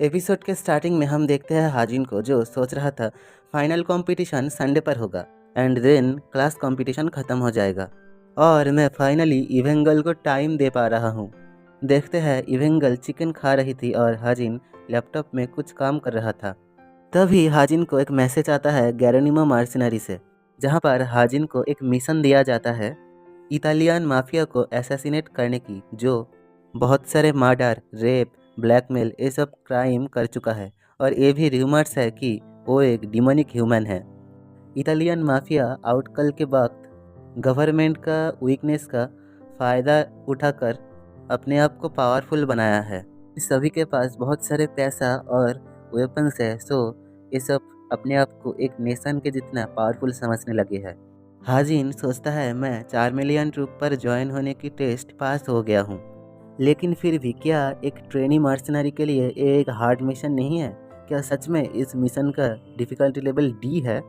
Episode के starting में हम देखते हैं हाजिन को जो सोच रहा था फाइनल कंपटीशन संडे पर होगा एंड देन क्लास कंपटीशन ख़त्म हो जाएगा और मैं फाइनली इवेंगल को टाइम दे पा रहा हूँ। देखते हैं इवेंगल चिकन खा रही थी और हाजिन लैपटॉप में कुछ काम कर रहा था। तभी हाजिन को एक मैसेज आता है गेरोनिमो मर्सिनरी से, जहाँ पर हाजिन को एक मिशन दिया जाता है इटालियन माफिया को असैसिनेट करने की, जो बहुत सारे मर्डर, रेप, ब्लैकमेल ये सब क्राइम कर चुका है और ये भी रूमर्स है कि वो एक डिमोनिक ह्यूमन है। इटालियन माफिया आउटकल के वक्त गवर्नमेंट का वीकनेस का फ़ायदा उठाकर अपने आप को पावरफुल बनाया है। इस सभी के पास बहुत सारे पैसा और वेपन्स है, सो ये सब अपने आप को एक नेशन के जितना पावरफुल समझने लगे हैं। हाजिन सोचता है मैं 4 मिलियन ट्रूप पर ज्वाइन होने की टेस्ट पास हो गया हूँ, लेकिन फिर भी क्या एक ट्रेनी मर्सनरी के लिए ये एक हार्ड मिशन नहीं है? क्या सच में इस मिशन का डिफ़िकल्टी लेवल डी है?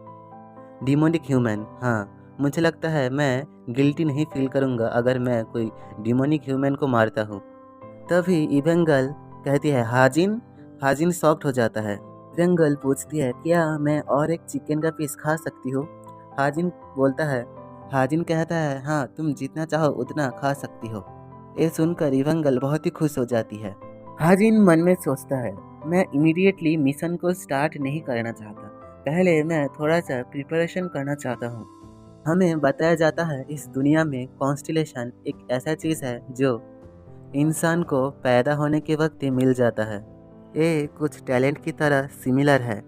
डिमोनिक ह्यूमन, हाँ, मुझे लगता है मैं गिल्टी नहीं फील करूँगा अगर मैं कोई डिमोनिक ह्यूमन को मारता हूँ। तभी इवेंगल कहती है हाजिन। हाजिन शॉक्ड हो जाता है। इवेंगल पूछती है क्या मैं और एक चिकन का पीस खा सकती हूँ? हाजिन बोलता है, हाजिन कहता है हाँ, तुम जितना चाहो उतना खा सकती हो। ये सुनकर इवेंगल बहुत ही खुश हो जाती है। हाजिन मन में सोचता है मैं इमीडिएटली मिशन को स्टार्ट नहीं करना चाहता, पहले मैं थोड़ा सा प्रिपरेशन करना चाहता हूँ। हमें बताया जाता है इस दुनिया में कॉन्स्टिलेशन एक ऐसा चीज़ है जो इंसान को पैदा होने के वक्त ही मिल जाता है। ये कुछ टैलेंट की तरह सिमिलर है।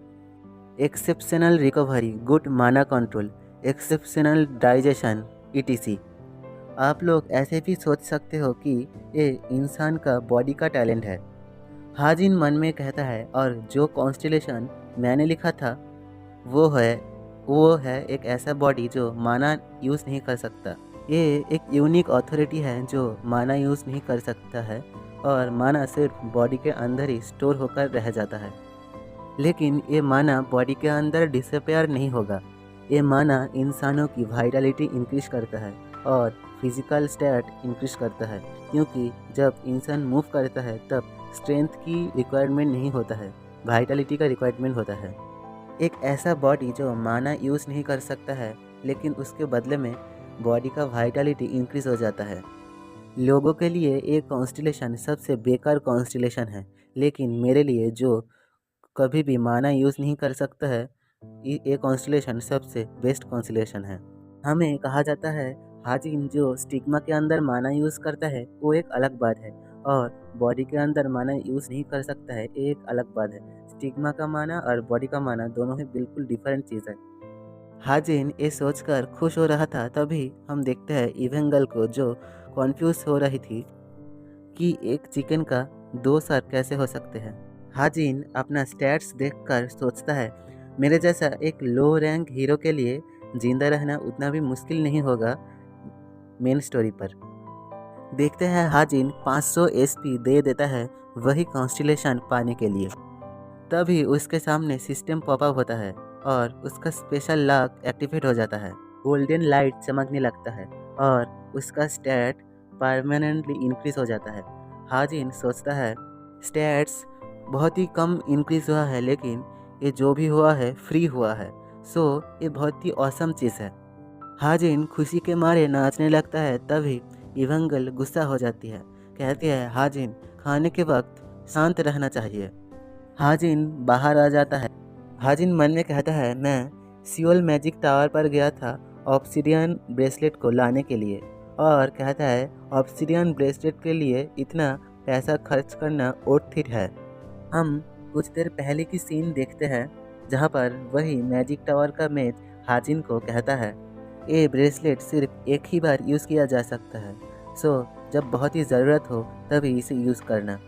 एक्सेप्शनल रिकवरी, गुड माना कंट्रोल, एक्सेप्शनल डाइजेशन ईटीसी। आप लोग ऐसे भी सोच सकते हो कि ये इंसान का बॉडी का टैलेंट है। हाजिन मन में कहता है और जो कॉन्स्टिलेशन मैंने लिखा था वो है एक ऐसा बॉडी जो माना यूज़ नहीं कर सकता। ये एक यूनिक अथॉरिटी है जो माना यूज़ नहीं कर सकता है और माना सिर्फ बॉडी के अंदर ही स्टोर होकर रह जाता है। लेकिन ये माना बॉडी के अंदर डिसअपेयर नहीं होगा। ये माना इंसानों की वाइटलिटी इंक्रीज करता है और फिजिकल स्टेट इंक्रीज करता है, क्योंकि जब इंसान मूव करता है तब स्ट्रेंथ की रिक्वायरमेंट नहीं होता है, वाइटलिटी का रिक्वायरमेंट होता है। एक ऐसा बॉडी जो माना यूज़ नहीं कर सकता है, लेकिन उसके बदले में बॉडी का वाइटलिटी इंक्रीज हो जाता है। लोगों के लिए ये कॉन्स्टिलेशन सबसे बेकार कॉन्स्टिलेशन है, लेकिन मेरे लिए जो कभी भी माना यूज़ नहीं कर सकता है, ये कॉन्स्टिलेशन सबसे बेस्ट कॉन्स्टिलेशन है। हमें कहा जाता है हाजिन जो स्टिग्मा के अंदर माना यूज़ करता है वो एक अलग बात है, और बॉडी के अंदर माना यूज़ नहीं कर सकता है ये एक अलग बात है। स्टिग्मा का माना और बॉडी का माना दोनों ही बिल्कुल डिफरेंट चीज़ है। हाजिन ये सोचकर खुश हो रहा था, तभी हम देखते हैं इवेंगल को जो कॉन्फ्यूज हो रही थी कि एक चिकन का 2 सर कैसे हो सकते हैं। हाजिन अपना स्टैट्स देखकर सोचता है मेरे जैसा एक लो रैंक हीरो के लिए जिंदा रहना उतना भी मुश्किल नहीं होगा मेन स्टोरी पर। देखते हैं हाजिन 500 एसपी दे देता है वही कॉन्स्टिलेशन पाने के लिए। तभी उसके सामने सिस्टम पॉपअप होता है और उसका स्पेशल लॉक एक्टिवेट हो जाता है। गोल्डन लाइट चमकने लगता है और उसका स्टैट परमानेंटली इंक्रीज हो जाता है। हाजिन सोचता है स्टैट्स बहुत ही कम इंक्रीज हुआ है, लेकिन ये जो भी हुआ है फ्री हुआ है, सो ये बहुत ही औसम चीज़ है। हाजिन खुशी के मारे नाचने लगता है। तभी इवेंगल गुस्सा हो जाती है, कहती है हाजिन खाने के वक्त शांत रहना चाहिए। हाजिन बाहर आ जाता है। हाजिन मन में कहता है मैं सियोल मैजिक टावर पर गया था ऑब्सिडियन ब्रेसलेट को लाने के लिए, और कहता है ऑब्सिडियन ब्रेसलेट के लिए इतना पैसा खर्च करना ओर्थ है। हम कुछ देर पहले की सीन देखते हैं जहाँ पर वही मैजिक टावर का मेज हाजिन को कहता है ये ब्रेसलेट सिर्फ एक ही बार यूज़ किया जा सकता है, सो जब बहुत ही ज़रूरत हो तभी इसे यूज़ करना।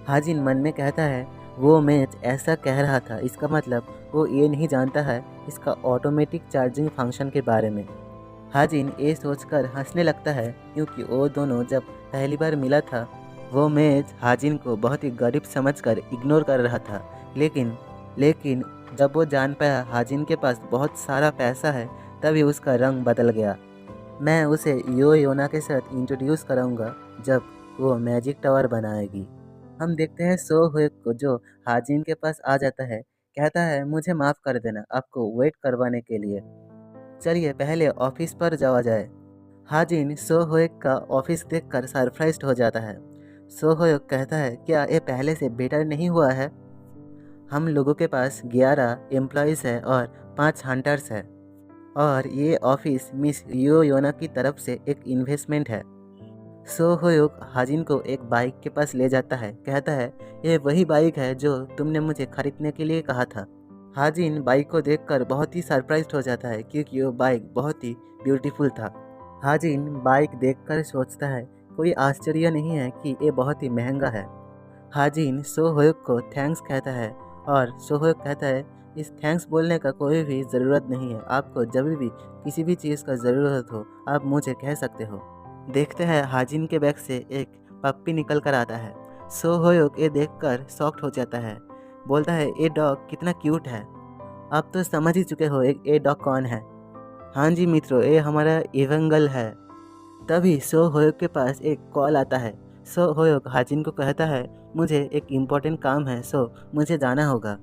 हाजिन मन में कहता है वो मैच ऐसा कह रहा था, इसका मतलब वो ये नहीं जानता है इसका ऑटोमेटिक चार्जिंग फंक्शन के बारे में। हाजिन ये सोचकर हंसने लगता है, क्योंकि वो दोनों जब पहली बार मिला था वो मैच हाजिन को बहुत ही गरीब समझकर इग्नोर कर रहा था, लेकिन जब वो जान पाया हाजिन के पास बहुत सारा पैसा है तभी उसका रंग बदल गया। मैं उसे योना के साथ इंट्रोड्यूस कराऊंगा जब वो मैजिक टावर बनाएगी। हम देखते हैं सो हुएक को जो हाजिन के पास आ जाता है, कहता है मुझे माफ़ कर देना आपको वेट करवाने के लिए। चलिए पहले ऑफिस पर जावा जाए। हाजिन सो हुएक का ऑफिस देखकर सरप्राइज्ड हो जाता है। सो हुएक कहता है क्या ये पहले से बेटर नहीं हुआ है? हम लोगों के पास 11 एम्प्लॉयज़ है और 5 हंटर्स है और ये ऑफिस मिस यो योना की तरफ से एक इन्वेस्टमेंट है। सो होयोक हाजिन को एक बाइक के पास ले जाता है, कहता है ये वही बाइक है जो तुमने मुझे खरीदने के लिए कहा था। हाजिन बाइक को देखकर बहुत ही सरप्राइज्ड हो जाता है क्योंकि वो बाइक बहुत ही ब्यूटीफुल था। हाजिन बाइक देखकर सोचता है कोई आश्चर्य नहीं है कि ये बहुत ही महंगा है। हाजिन सो होयोक को थैंक्स कहता है और सो होयोक कहता है इस थैंक्स बोलने का कोई भी ज़रूरत नहीं है, आपको जब भी किसी भी चीज़ का ज़रूरत हो आप मुझे कह सकते हो। देखते हैं हाजिन के बैग से एक पप्पी निकल कर आता है। सो होयोक ये देखकर शॉक्ड हो जाता है, बोलता है ये डॉग कितना क्यूट है। आप तो समझ ही चुके हो ये डॉग कौन है। हाँ जी मित्रों, ये हमारा इवंगल है। तभी सो होयोक के पास एक कॉल आता है। सो होयोक हाजिन को कहता है मुझे एक इम्पोर्टेंट काम है, सो मुझे जाना होगा।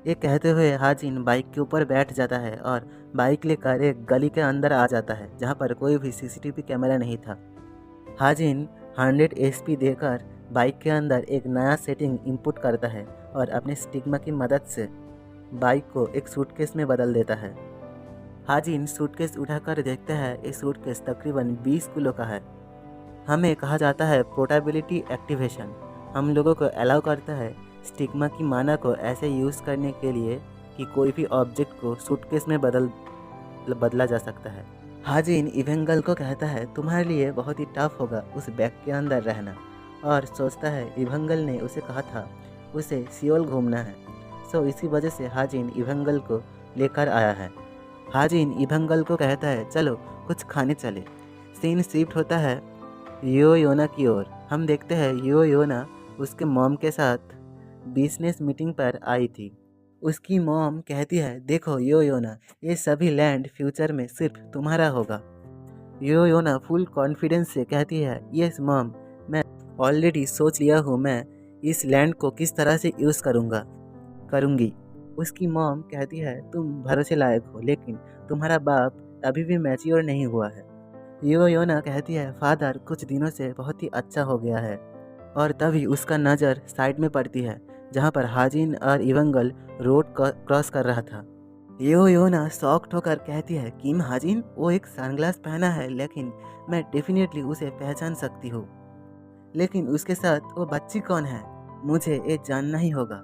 ये कहते हुए हाजिन बाइक के ऊपर बैठ जाता है और बाइक लेकर एक गली के अंदर आ जाता है जहाँ पर कोई भी सीसीटीवी कैमरा नहीं था। हाजिन 100 एसपी देकर बाइक के अंदर एक नया सेटिंग इनपुट करता है और अपने स्टिग्मा की मदद से बाइक को एक सूटकेस में बदल देता है। हाजिन सूटकेस उठाकर देखता है ये सूटकेस तकरीबन 20 किलो का है। हमें कहा जाता है पोर्टेबिलिटी एक्टिवेशन हम लोगों को अलाउ करता है स्टिग्मा की माना को ऐसे यूज़ करने के लिए कि कोई भी ऑब्जेक्ट को सूटकेस में बदला जा सकता है। हाजिन इवेंगल को कहता है तुम्हारे लिए बहुत ही टफ होगा उस बैग के अंदर रहना और सोचता है इवेंगल ने उसे कहा था उसे सियोल घूमना है, सो इसी वजह से हाजिन इवेंगल को लेकर आया है। हाजिन इवेंगल को कहता है चलो कुछ खाने चले। सीन शिफ्ट होता है यो योना की ओर। हम देखते हैं यो योना उसके मॉम के साथ बिजनेस मीटिंग पर आई थी। उसकी मॉम कहती है देखो यो योना, ये सभी लैंड फ्यूचर में सिर्फ तुम्हारा होगा। यो योना फुल कॉन्फिडेंस से कहती है यस मॉम, मैं ऑलरेडी सोच लिया हूँ मैं इस लैंड को किस तरह से यूज़ करूँगी। उसकी मॉम कहती है तुम भरोसे लायक हो लेकिन तुम्हारा बाप अभी भी मैच्योर नहीं हुआ है। यो योना कहती है फादर कुछ दिनों से बहुत ही अच्छा हो गया है। और तभी उसका नज़र साइड में पड़ती है जहाँ पर हाजिन और इवेंगल रोड क्रॉस कर रहा था। यो योना शॉक्ड होकर कहती है किम हाजिन वो एक सनग्लास पहना है लेकिन मैं डेफिनेटली उसे पहचान सकती हूँ, लेकिन उसके साथ वो बच्ची कौन है, मुझे ये जानना ही होगा।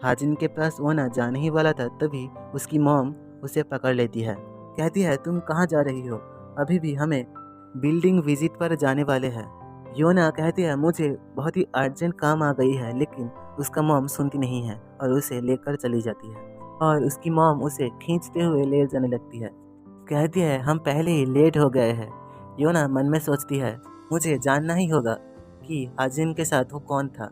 हाजिन के पास वो ना जाने ही वाला था तभी उसकी मॉम उसे पकड़ लेती है, कहती है तुम कहाँ जा रही हो, अभी भी हमें बिल्डिंग विजिट पर जाने वाले हैं। योना कहती है मुझे बहुत ही अर्जेंट काम आ गई है, लेकिन उसका मॉम सुनती नहीं है और उसे लेकर चली जाती है और उसकी मॉम उसे खींचते हुए ले जाने लगती है। कहती है हम पहले ही लेट हो गए हैं। योना मन में सोचती है मुझे जानना ही होगा कि हाजिन के साथ वो कौन था।